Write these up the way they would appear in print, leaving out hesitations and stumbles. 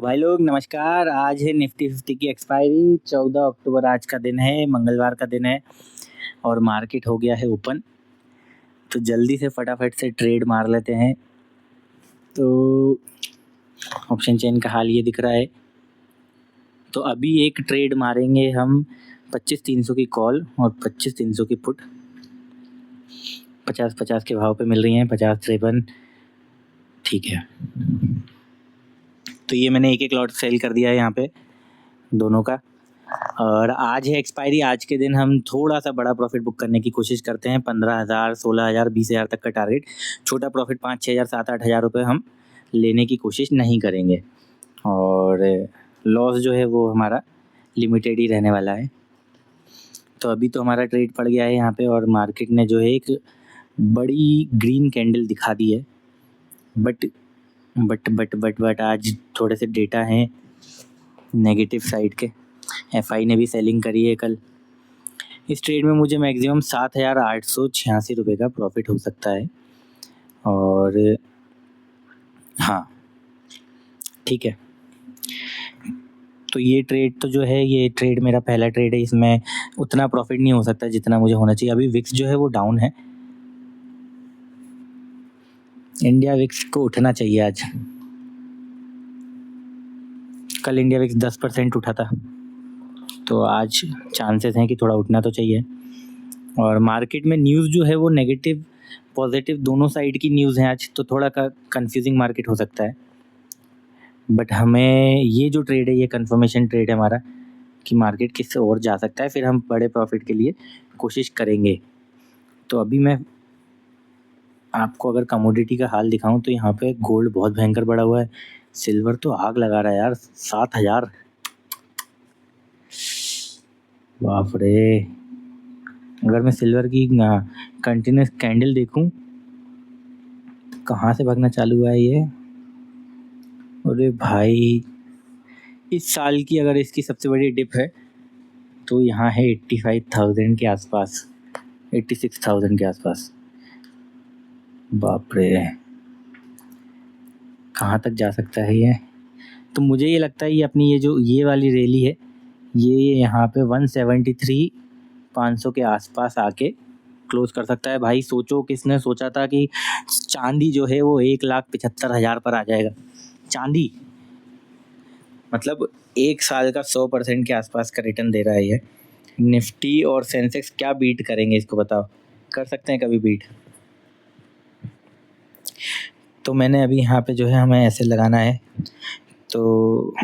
तो भाई लोग नमस्कार। आज है निफ्टी 50 की एक्सपायरी 14 अक्टूबर आज का दिन है, मंगलवार का दिन है और मार्केट हो गया है ओपन। तो जल्दी से फटाफट से ट्रेड मार लेते हैं। तो ऑप्शन चेन का हाल ये दिख रहा है। तो अभी एक ट्रेड मारेंगे हम 25,300 की कॉल और 25,300 की पुट। 50-50 के भाव पे मिल रही हैं, 50-53। ठीक है, तो ये मैंने एक लॉट सेल कर दिया है यहाँ पे दोनों का। और आज है एक्सपायरी। आज के दिन हम थोड़ा सा बड़ा प्रॉफिट बुक करने की कोशिश करते हैं। 15,000, 16,000, 20,000 तक का टारगेट। छोटा प्रॉफिट 5-6,000, 7-8,000 रुपये हम लेने की कोशिश नहीं करेंगे। और लॉस जो है वो हमारा लिमिटेड ही रहने वाला है। तो अभी तो हमारा ट्रेड पड़ गया है यहाँ पे और मार्केट ने जो है एक बड़ी ग्रीन कैंडल दिखा दी है। बट आज थोड़े से डेटा हैं नेगेटिव साइड के। एफआई ने भी सेलिंग करी है कल। इस ट्रेड में मुझे मैक्सिमम 7,886 रुपये का प्रॉफिट हो सकता है। और हाँ ठीक है, तो ये ट्रेड तो जो है, ये ट्रेड मेरा पहला ट्रेड है। इसमें उतना प्रॉफिट नहीं हो सकता जितना मुझे होना चाहिए। अभी विक्स जो है वो डाउन है। इंडिया विक्स को उठना चाहिए आज। कल इंडिया विक्स 10% उठा था, तो आज चांसेस हैं कि थोड़ा उठना तो चाहिए। और मार्केट में न्यूज़ जो है वो नेगेटिव पॉजिटिव दोनों साइड की न्यूज़ हैं आज, तो थोड़ा कंफ्यूजिंग मार्केट हो सकता है। बट हमें ये जो ट्रेड है ये कंफर्मेशन ट्रेड है हमारा कि मार्केट किससे और जा सकता है, फिर हम बड़े प्रॉफिट के लिए कोशिश करेंगे। तो अभी मैं आपको अगर कमोडिटी का हाल दिखाऊं तो यहाँ पे गोल्ड बहुत भयंकर बढ़ा हुआ है। सिल्वर तो आग लगा रहा है यार, 7,000। बाप रे, अगर मैं सिल्वर की कंटिन्यूस कैंडल देखूं, कहाँ से भागना चालू हुआ है ये। अरे भाई, इस साल की अगर इसकी सबसे बड़ी डिप है तो यहाँ है 85,000 के आसपास, 86,000 के आसपास। बाप रे, कहाँ तक जा सकता है ये। तो मुझे ये लगता है ये अपनी ये वाली रैली है, ये यहाँ पे 173,500 के आसपास आके क्लोज कर सकता है। भाई सोचो, किसने सोचा था कि चांदी जो है वो 1,75,000 पर आ जाएगा। चांदी मतलब एक साल का 100% के आसपास का रिटर्न दे रहा है ये। निफ्टी और सेंसेक्स क्या बीट करेंगे इसको बताओ, कर सकते हैं कभी बीट? तो मैंने अभी यहाँ पे जो है हमें ऐसे लगाना है। तो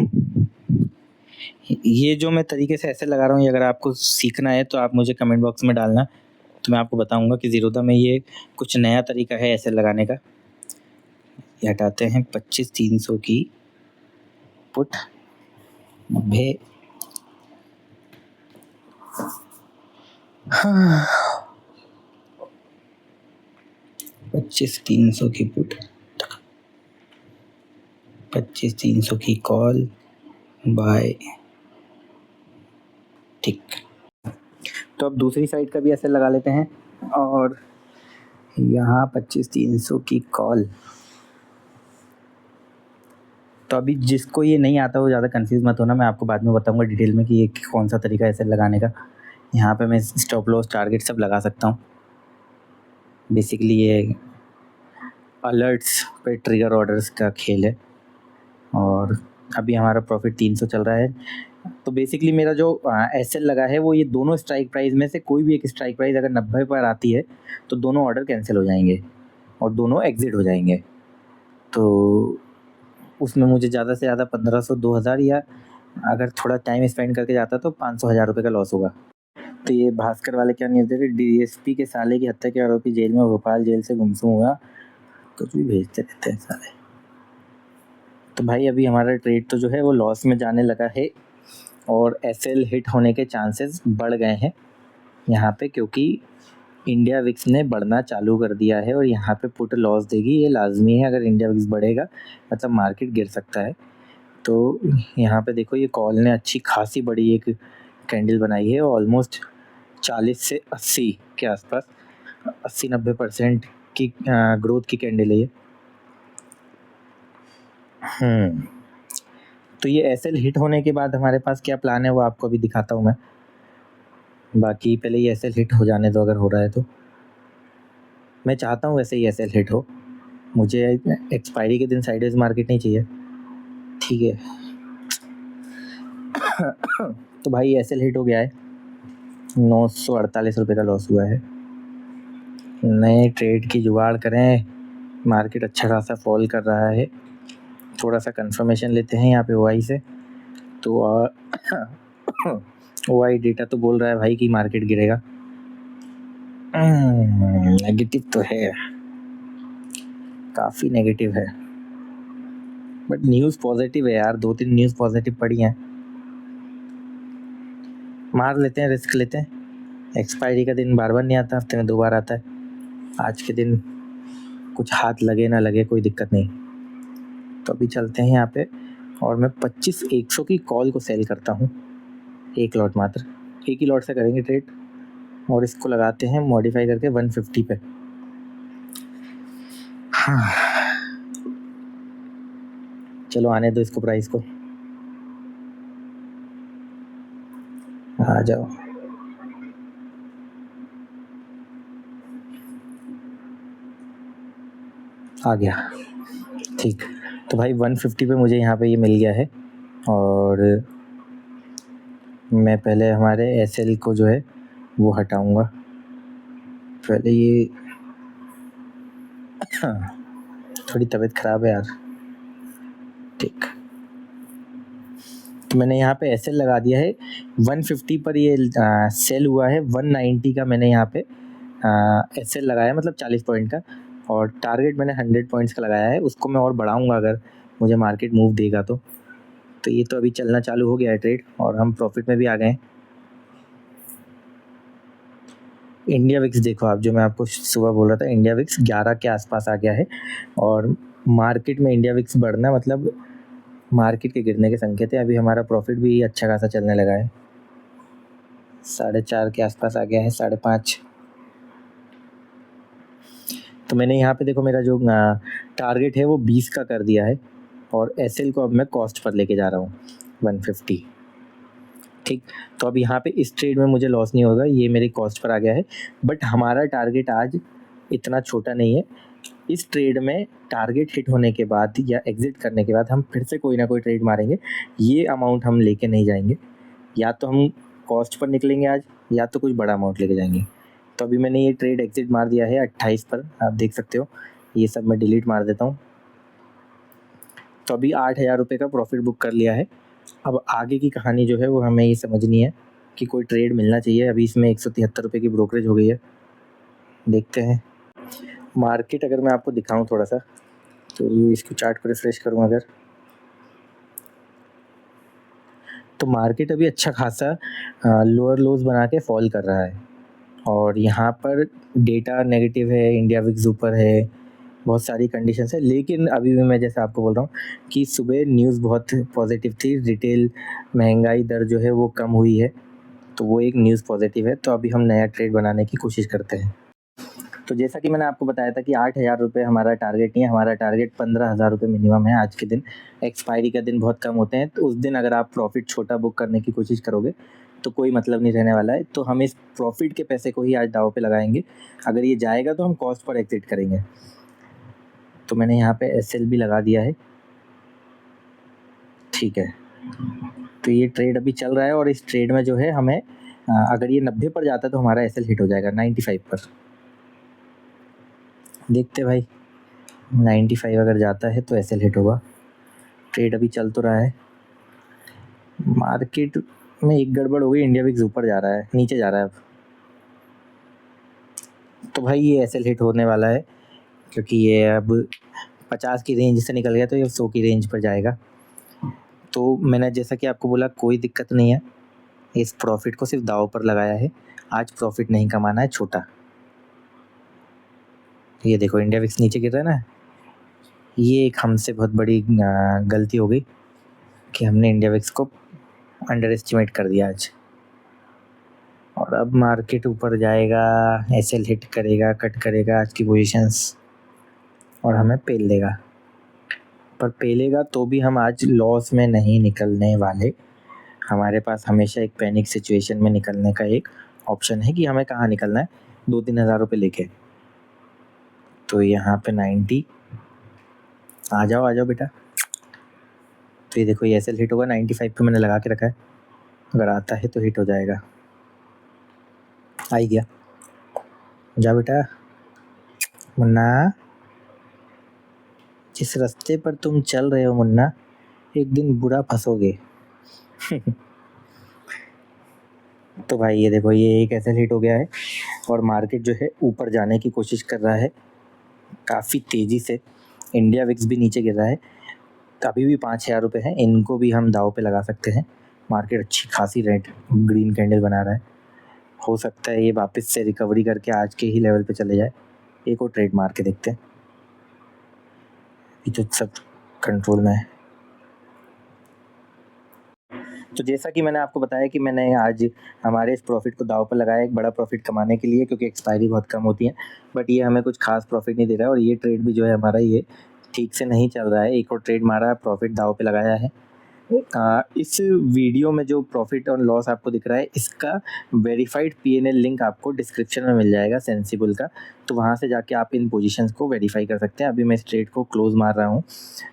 ये जो मैं तरीके से ऐसे लगा रहा हूँ, ये अगर आपको सीखना है तो आप मुझे कमेंट बॉक्स में डालना, तो मैं आपको बताऊंगा कि ज़ीरोधा में ये कुछ नया तरीका है ऐसे लगाने का। ये हटाते हैं 25,300 की पुट। 25,300 की पुट, 25,300 की कॉल बाय। ठीक, तो अब दूसरी साइड का भी ऐसे लगा लेते हैं। और यहाँ 25,300 की कॉल। तो अभी जिसको ये नहीं आता वो ज़्यादा कंफ्यूज मत होना, मैं आपको बाद में बताऊंगा डिटेल में कि ये कौन सा तरीका है ऐसे लगाने का। यहाँ पे मैं स्टॉप लॉस टारगेट सब लगा सकता हूँ। बेसिकली ये अलर्ट्स पे ट्रिगर ऑर्डर्स का खेल है। और अभी हमारा प्रॉफिट 300 चल रहा है। तो बेसिकली मेरा जो एसएल लगा है वो ये दोनों स्ट्राइक प्राइस में से कोई भी एक स्ट्राइक प्राइस अगर 90 पर आती है तो दोनों ऑर्डर कैंसिल हो जाएंगे और दोनों एग्जिट हो जाएंगे। तो उसमें मुझे ज़्यादा से ज़्यादा 1,500, 2,000 या अगर थोड़ा टाइम स्पेंड करके जाता तो 500, 1,000 रुपये का लॉस होगा। तो ये भास्कर वाले क्या न्यूज़ दे रहे, डीएसपी के साले की हत्या के आरोपी जेल में, भोपाल जेल से गुमसुम हुआ। कुछ भी भेजते रहते हैं साले। तो भाई अभी हमारा ट्रेड तो जो है वो लॉस में जाने लगा है और एसएल हिट होने के चांसेस बढ़ गए हैं यहाँ पे, क्योंकि इंडिया विक्स ने बढ़ना चालू कर दिया है और यहाँ पे पुट लॉस देगी, ये लाजमी है। अगर इंडिया विक्स बढ़ेगा मतलब मार्केट गिर सकता है। तो यहाँ पे देखो, ये कॉल ने अच्छी खासी बड़ी एक कैंडल बनाई है, ऑलमोस्ट 40 से 80 के आसपास, 80-90% की ग्रोथ की कैंडल है ये। तो ये एसएल हिट होने के बाद हमारे पास क्या प्लान है वो आपको अभी दिखाता हूँ मैं। बाकी पहले ये एसएल हिट हो जाने दो, अगर हो रहा है तो। मैं चाहता हूँ वैसे ही एसएल हिट हो, मुझे एक्सपायरी के दिन साइडवेज मार्केट नहीं चाहिए, ठीक है। तो भाई एसएल हिट हो गया है, 948 रुपये का लॉस हुआ है। नए ट्रेड की जुगाड़ करें, मार्केट अच्छा खासा फॉल कर रहा है। थोड़ा सा कंफर्मेशन लेते हैं यहाँ पे ओआई से। तो ओआई डेटा तो बोल रहा है भाई कि मार्केट गिरेगा। नेगेटिव तो है, काफ़ी नेगेटिव है, बट न्यूज़ पॉजिटिव है यार, 2-3 न्यूज़ पॉजिटिव पड़ी हैं। मार लेते हैं, रिस्क लेते हैं। एक्सपायरी का दिन बार बार नहीं आता, हफ्ते में 2 बार आता है। आज के दिन कुछ हाथ लगे ना लगे कोई दिक्कत नहीं। तो अभी चलते हैं यहाँ पे, और मैं 25,100 की कॉल को सेल करता हूँ, एक लॉट मात्र, एक ही लॉट से करेंगे ट्रेड। और इसको लगाते हैं मॉडिफाई करके 150 पे। हाँ, चलो आने दो इसको, प्राइस को आ जाओ। आ गया, ठीक। तो भाई 150 पे मुझे यहाँ पे ये मिल गया है। और मैं पहले हमारे एसएल को जो है वो हटाऊंगा पहले। ये थोड़ी तबीयत ख़राब है यार, ठीक। तो मैंने यहाँ पे एसएल लगा दिया है 150 पर, ये सेल हुआ है 190 का। मैंने यहाँ पे एसएल लगाया, मतलब 40 पॉइंट का, और टारगेट मैंने 100 पॉइंट्स का लगाया है। उसको मैं और बढ़ाऊंगा अगर मुझे मार्केट मूव देगा तो। ये तो अभी चलना चालू हो गया है ट्रेड, और हम प्रॉफिट में भी आ गए हैं। इंडिया विक्स देखो आप, जो मैं आपको सुबह बोल रहा था, इंडिया विक्स 11 के आसपास आ गया है। और मार्केट में इंडिया विक्स बढ़ना मतलब मार्केट के गिरने के संकेत है। अभी हमारा प्रॉफिट भी अच्छा खासा चलने लगा है, 4.5 के आसपास आ गया है, 5.5। तो मैंने यहाँ पे देखो, मेरा जो टारगेट है वो 20 का कर दिया है, और एसएल को अब मैं कॉस्ट पर लेके जा रहा हूँ 150, ठीक। तो अब यहाँ पे इस ट्रेड में मुझे लॉस नहीं होगा, ये मेरी कॉस्ट पर आ गया है। बट हमारा टारगेट आज इतना छोटा नहीं है। इस ट्रेड में टारगेट हिट होने के बाद या एग्जिट करने के बाद हम फिर से कोई ना कोई ट्रेड मारेंगे। ये अमाउंट हम लेके नहीं जाएंगे, या तो हम कॉस्ट पर निकलेंगे आज, या तो कुछ बड़ा अमाउंट लेके जाएंगे। तो अभी मैंने ये ट्रेड एग्जिट मार दिया है 28 पर, आप देख सकते हो। ये सब मैं डिलीट मार देता हूँ। तो अभी 8,000 रुपये का प्रॉफिट बुक कर लिया है। अब आगे की कहानी जो है वो हमें ये समझनी है कि कोई ट्रेड मिलना चाहिए। अभी इसमें 173 रुपये की ब्रोकरेज हो गई है। देखते हैं मार्केट, अगर मैं आपको दिखाऊं थोड़ा सा, तो इसको चार्ट को रिफ्रेश करूं अगर, तो मार्केट अभी अच्छा खासा लोअर लोज बना के फॉल कर रहा है। और यहाँ पर डेटा नेगेटिव है, इंडिया विक्स ऊपर है, बहुत सारी कंडीशंस है। लेकिन अभी भी मैं जैसे आपको बोल रहा हूँ कि सुबह न्यूज़ बहुत पॉजिटिव थी, रिटेल महंगाई दर जो है वो कम हुई है, तो वो एक न्यूज़ पॉजिटिव है। तो अभी हम नया ट्रेड बनाने की कोशिश करते हैं। तो जैसा कि मैंने आपको बताया था कि 8,000 रुपये हमारा टारगेट नहीं है, हमारा टारगेट 15,000 रुपये मिनिमम है आज के दिन। एक्सपायरी का दिन बहुत कम होते हैं, तो उस दिन अगर आप प्रॉफिट छोटा बुक करने की कोशिश करोगे तो कोई मतलब नहीं रहने वाला है। तो हम इस प्रॉफिट के पैसे को ही आज दाव पे लगाएंगे। अगर ये जाएगा तो हम कॉस्ट पर एग्जिट करेंगे। तो मैंने यहाँ पे एसएल भी लगा दिया है, ठीक है। तो ये ट्रेड अभी चल रहा है, और इस ट्रेड में जो है हमें अगर ये 90 पर जाता है तो हमारा एसएल हिट हो जाएगा 95 पर। देखते भाई, 95 अगर जाता है तो एसएल हिट होगा। ट्रेड अभी चल तो रहा है, मार्केट में एक गड़बड़ हो गई, इंडिया विक्स ऊपर जा रहा है, नीचे जा रहा है अब। तो भाई ये एसएल हिट होने वाला है, क्योंकि ये अब 50 की रेंज से निकल गया, तो ये 100 की रेंज पर जाएगा। तो मैंने जैसा कि आपको बोला, कोई दिक्कत नहीं है, इस प्रॉफिट को सिर्फ दाव पर लगाया है। आज प्रॉफिट नहीं कमाना है छोटा। ये देखो इंडिया विक्स नीचे गिर रहा है ना, ये एक हमसे बहुत बड़ी गलती हो गई कि हमने इंडिया विक्स को अंडर एस्टिमेट कर दिया आज। और अब मार्केट ऊपर जाएगा, एसएल हिट करेगा, कट करेगा आज की पोजीशंस, और हमें पेल देगा। पर पेलेगा तो भी हम आज लॉस में नहीं निकलने वाले। हमारे पास हमेशा एक पैनिक सिचुएशन में निकलने का एक ऑप्शन है कि हमें कहाँ निकलना है, 2-3 हज़ार रुपये लेके। तो यहाँ पे 90, आ जाओ बेटा। तो ये देखो ये एसएल हिट होगा, 95 पे मैंने लगा के रखा है, अगर आता है तो हिट हो जाएगा। आ ही गया, जा बेटा। मुन्ना, जिस रास्ते पर तुम चल रहे हो मुन्ना, एक दिन बुरा फंसोगे। तो भाई ये देखो ये एक एसएल हिट हो गया है और मार्केट जो है ऊपर जाने की कोशिश कर रहा है काफ़ी तेज़ी से। इंडिया विक्स भी नीचे गिर रहा है, अभी भी 5,000 रुपये है, इनको भी हम दाव पे लगा सकते हैं। मार्केट अच्छी खासी रेड ग्रीन कैंडल बना रहा है, हो सकता है ये वापस से रिकवरी करके आज के ही लेवल पे चले जाए। एक और ट्रेड मार के देखते हैं, ये तो सब कंट्रोल में है। तो जैसा कि मैंने आपको बताया कि मैंने आज हमारे इस प्रॉफिट को दाव पर लगाया एक बड़ा प्रॉफिट कमाने के लिए, क्योंकि एक्सपायरी बहुत कम होती है, बट ये हमें कुछ खास प्रॉफिट नहीं दे रहा है। और ये ट्रेड भी जो है हमारा ये ठीक से नहीं चल रहा है। एक और ट्रेड मारा, प्रॉफिट दाव पे लगाया है। इस वीडियो में जो प्रॉफिट और लॉस आपको दिख रहा है, इसका वेरीफाइड पीएनएल लिंक आपको डिस्क्रिप्शन में मिल जाएगा सेंसिबल का, तो वहाँ से जाके आप इन पोजीशंस को वेरीफाई कर सकते हैं। अभी मैं इस ट्रेड को क्लोज मार रहा हूँ।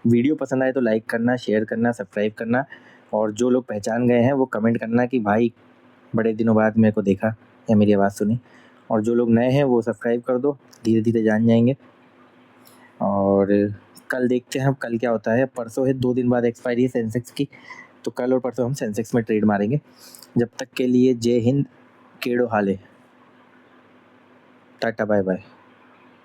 वीडियो पसंद आए तो लाइक करना, शेयर करना, सब्सक्राइब करना, और जो लोग पहचान गए हैं वो कमेंट करना कि भाई बड़े दिनों बाद मेरे को देखा या मेरी आवाज़ सुनी। और जो लोग नए हैं वो सब्सक्राइब कर दो, धीरे धीरे जान जाएंगे। और कल देखते हैं अब कल क्या होता है। परसों है 2 दिन बाद एक्सपायरी है सेंसेक्स की, तो कल और परसों हम सेंसेक्स में ट्रेड मारेंगे। जब तक के लिए जय हिंद, केड़ो हाले, टाटा बाय बाय।